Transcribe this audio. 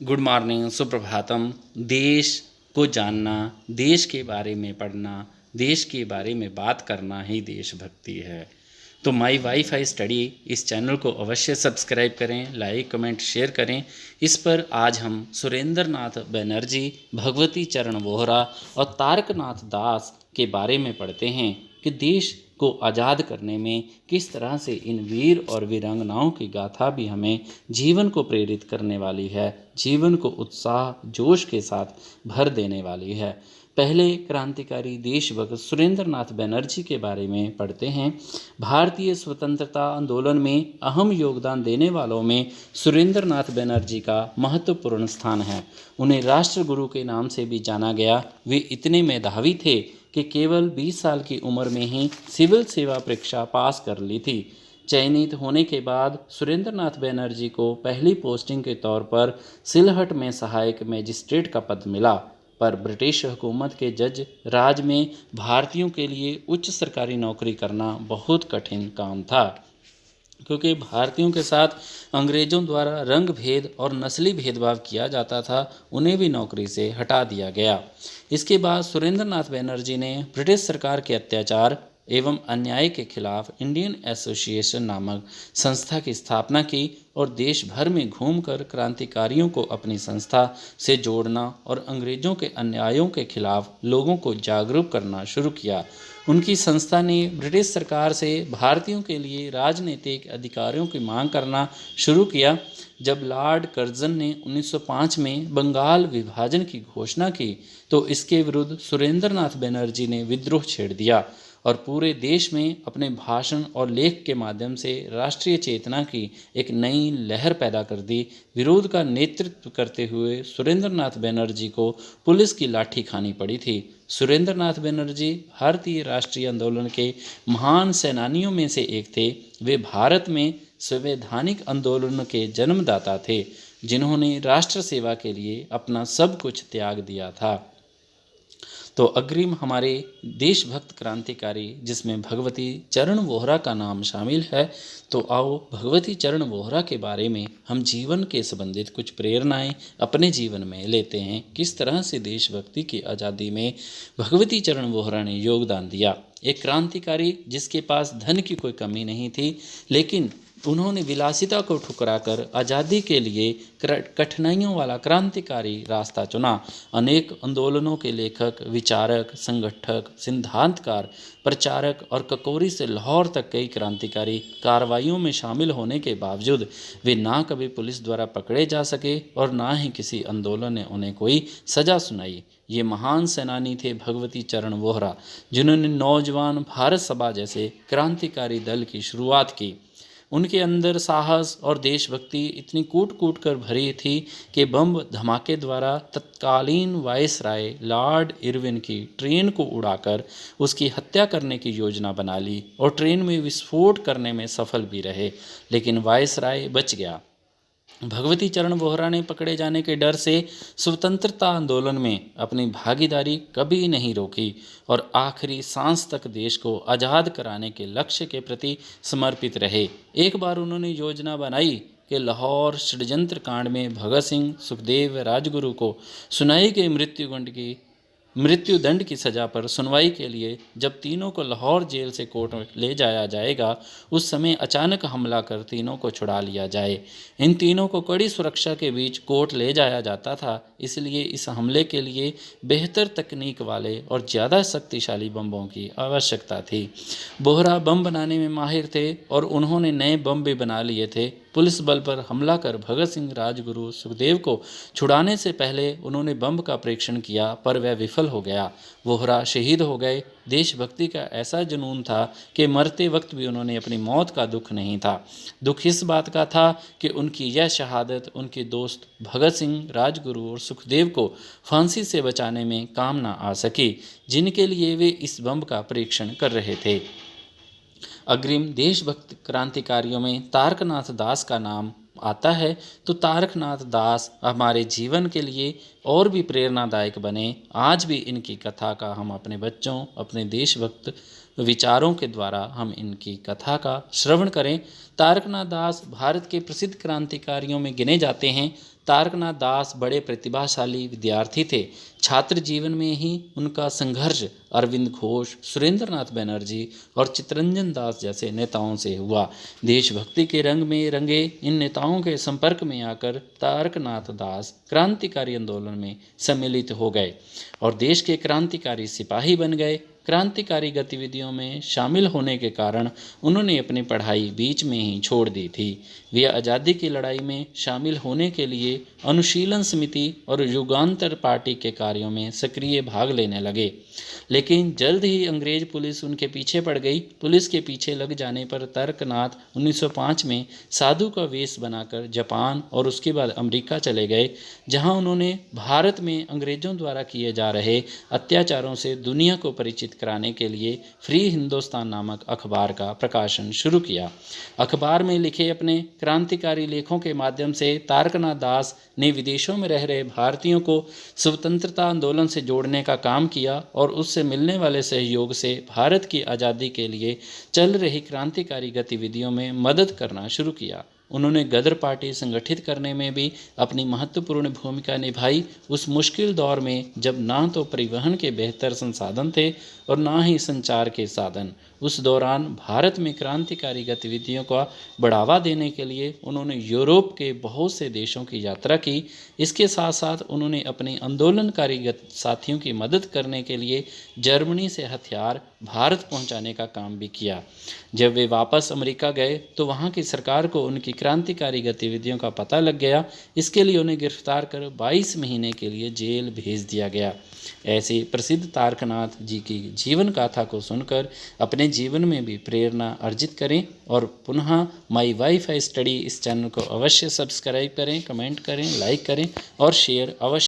Good morning, Suprabhatam. देश को जानना, देश के बारे में पढ़ना, देश के बारे में बात करना ही देशभक्ति है। तो माई वाईफाई स्टडी इस चैनल को अवश्य सब्सक्राइब करें, लाइक कमेंट शेयर करें। इस पर आज हम सुरेंद्र नाथ बनर्जी, भगवती चरण वोहरा और तारकनाथ दास के बारे में पढ़ते हैं कि देश को आज़ाद करने में किस तरह से इन वीर और वीरांगनाओं की गाथा भी हमें जीवन को प्रेरित करने वाली है, जीवन को उत्साह जोश के साथ भर देने वाली है। पहले क्रांतिकारी देशभक्त सुरेंद्र नाथ बनर्जी के बारे में पढ़ते हैं। भारतीय स्वतंत्रता आंदोलन में अहम योगदान देने वालों में सुरेंद्र नाथ बनर्जी का महत्वपूर्ण स्थान है। उन्हें राष्ट्रगुरु के नाम से भी जाना गया। वे इतने मेधावी थे कि केवल 20 साल की उम्र में ही सिविल सेवा परीक्षा पास कर ली थी। चयनित होने के बाद सुरेंद्र नाथ बनर्जी को पहली पोस्टिंग के तौर पर सिलहट में सहायक मैजिस्ट्रेट का पद मिला, पर ब्रिटिश हुकूमत के जज राज में भारतीयों के लिए उच्च सरकारी नौकरी करना बहुत कठिन काम था, क्योंकि भारतीयों के साथ अंग्रेज़ों द्वारा रंग भेद और नस्ली भेदभाव किया जाता था। उन्हें भी नौकरी से हटा दिया गया। इसके बाद सुरेंद्र नाथ बनर्जी ने ब्रिटिश सरकार के अत्याचार एवं अन्याय के खिलाफ इंडियन एसोसिएशन नामक संस्था की स्थापना की और देश भर में घूमकर क्रांतिकारियों को अपनी संस्था से जोड़ना और अंग्रेज़ों के अन्यायों के खिलाफ लोगों को जागरूक करना शुरू किया। उनकी संस्था ने ब्रिटिश सरकार से भारतीयों के लिए राजनीतिक अधिकारों की मांग करना शुरू किया। जब लॉर्ड कर्जन ने 1905 में बंगाल विभाजन की घोषणा की तो इसके विरुद्ध सुरेंद्र नाथ बनर्जी ने विद्रोह छेड़ दिया और पूरे देश में अपने भाषण और लेख के माध्यम से राष्ट्रीय चेतना की एक नई लहर पैदा कर दी। विरोध का नेतृत्व करते हुए सुरेंद्र नाथ बनर्जी को पुलिस की लाठी खानी पड़ी थी। सुरेंद्र नाथ बनर्जी भारतीय राष्ट्रीय आंदोलन के महान सेनानियों में से एक थे। वे भारत में संवैधानिक आंदोलन के जन्मदाता थे, जिन्होंने राष्ट्र सेवा के लिए अपना सब कुछ त्याग दिया था। तो अग्रिम हमारे देशभक्त क्रांतिकारी जिसमें भगवती चरण वोहरा का नाम शामिल है। तो आओ भगवती चरण वोहरा के बारे में हम जीवन के संबंधित कुछ प्रेरणाएं अपने जीवन में लेते हैं। किस तरह से देशभक्ति की आज़ादी में भगवती चरण वोहरा ने योगदान दिया। एक क्रांतिकारी जिसके पास धन की कोई कमी नहीं थी, लेकिन उन्होंने विलासिता को ठुकराकर आज़ादी के लिए कठिनाइयों वाला क्रांतिकारी रास्ता चुना। अनेक आंदोलनों के लेखक, विचारक, संगठक, सिद्धांतकार, प्रचारक और ककोरी से लाहौर तक कई क्रांतिकारी कार्रवाइयों में शामिल होने के बावजूद वे ना कभी पुलिस द्वारा पकड़े जा सके और ना ही किसी आंदोलन ने उन्हें कोई सज़ा सुनाई। ये महान सेनानी थे भगवती चरण वोहरा, जिन्होंने नौजवान भारत सभा जैसे क्रांतिकारी दल की शुरुआत की। उनके अंदर साहस और देशभक्ति इतनी कूट कूट कर भरी थी कि बम धमाके द्वारा तत्कालीन वायसराय लॉर्ड इरविन की ट्रेन को उड़ाकर उसकी हत्या करने की योजना बना ली और ट्रेन में विस्फोट करने में सफल भी रहे, लेकिन वायसराय बच गया। भगवती चरण वोहरा ने पकड़े जाने के डर से स्वतंत्रता आंदोलन में अपनी भागीदारी कभी नहीं रोकी और आखिरी सांस तक देश को आज़ाद कराने के लक्ष्य के प्रति समर्पित रहे। एक बार उन्होंने योजना बनाई कि लाहौर षड्यंत्र कांड में भगत सिंह, सुखदेव, राजगुरु को सुनाई गई मृत्युदंड की सज़ा पर सुनवाई के लिए जब तीनों को लाहौर जेल से कोर्ट में ले जाया जाएगा, उस समय अचानक हमला कर तीनों को छुड़ा लिया जाए। इन तीनों को कड़ी सुरक्षा के बीच कोर्ट ले जाया जाता था, इसलिए इस हमले के लिए बेहतर तकनीक वाले और ज़्यादा शक्तिशाली बम्बों की आवश्यकता थी। बोहरा बम बनाने में माहिर थे और उन्होंने नए बम भी बना लिए थे। पुलिस बल पर हमला कर भगत सिंह, राजगुरु, सुखदेव को छुड़ाने से पहले उन्होंने बम का परीक्षण किया, पर वह विफल हो गया। वोहरा शहीद हो गए। देशभक्ति का ऐसा जुनून था कि मरते वक्त भी उन्होंने अपनी मौत का दुख नहीं था। दुख इस बात का था कि उनकी यह शहादत उनके दोस्त भगत सिंह, राजगुरु और सुखदेव को फांसी से बचाने में काम ना आ सकी, जिनके लिए वे इस बम का परीक्षण कर रहे थे। अग्रिम देशभक्त क्रांतिकारियों में तारकनाथ दास का नाम आता है। तो तारकनाथ दास हमारे जीवन के लिए और भी प्रेरणादायक बने। आज भी इनकी कथा का हम अपने बच्चों, अपने देशभक्त विचारों के द्वारा हम इनकी कथा का श्रवण करें। तारकनाथ दास भारत के प्रसिद्ध क्रांतिकारियों में गिने जाते हैं। तारकनाथ दास बड़े प्रतिभाशाली विद्यार्थी थे। छात्र जीवन में ही उनका संघर्ष अरविंद घोष, सुरेंद्रनाथ बनर्जी और चित्तरंजन दास जैसे नेताओं से हुआ। देशभक्ति के रंग में रंगे इन नेताओं के संपर्क में आकर तारकनाथ दास क्रांतिकारी आंदोलन में सम्मिलित हो गए और देश के क्रांतिकारी सिपाही बन गए। क्रांतिकारी गतिविधियों में शामिल होने के कारण उन्होंने अपनी पढ़ाई बीच में ही छोड़ दी थी। वे आज़ादी की लड़ाई में शामिल होने के लिए अनुशीलन समिति और युगांतर पार्टी के कार्यों में सक्रिय भाग लेने लगे, लेकिन जल्द ही अंग्रेज पुलिस उनके पीछे पड़ गई। पुलिस के पीछे लग जाने पर तारकनाथ 1905 में साधु का वेश बनाकर जापान और उसके बाद अमेरिका चले गए, जहां उन्होंने भारत में अंग्रेजों द्वारा किए जा रहे अत्याचारों से दुनिया को परिचित कराने के लिए फ्री हिंदुस्तान नामक अखबार का प्रकाशन शुरू किया। अखबार में लिखे अपने क्रांतिकारी लेखों के माध्यम से तारकनाथ दास ने विदेशों में रह रहे भारतीयों को स्वतंत्रता आंदोलन से जोड़ने का काम किया और उससे मिलने वाले सहयोग से भारत की आज़ादी के लिए चल रही क्रांतिकारी गतिविधियों में मदद करना शुरू किया। उन्होंने गदर पार्टी संगठित करने में भी अपनी महत्वपूर्ण भूमिका निभाई। उस मुश्किल दौर में जब ना तो परिवहन के बेहतर संसाधन थे और ना ही संचार के साधन, उस दौरान भारत में क्रांतिकारी गतिविधियों का बढ़ावा देने के लिए उन्होंने यूरोप के बहुत से देशों की यात्रा की। इसके साथ साथ उन्होंने अपने आंदोलनकारी साथियों की मदद करने के लिए जर्मनी से हथियार भारत पहुंचाने का काम भी किया। जब वे वापस अमेरिका गए तो वहां की सरकार को उनकी क्रांतिकारी गतिविधियों का पता लग गया। इसके लिए उन्हें गिरफ्तार कर 22 महीने के लिए जेल भेज दिया गया। ऐसे प्रसिद्ध तारकनाथ जी की जीवन गाथा को सुनकर अपने जीवन में भी प्रेरणा अर्जित करें और पुनः माई वाईफाई स्टडी इस चैनल को अवश्य सब्सक्राइब करें, कमेंट करें, लाइक करें और शेयर अवश्य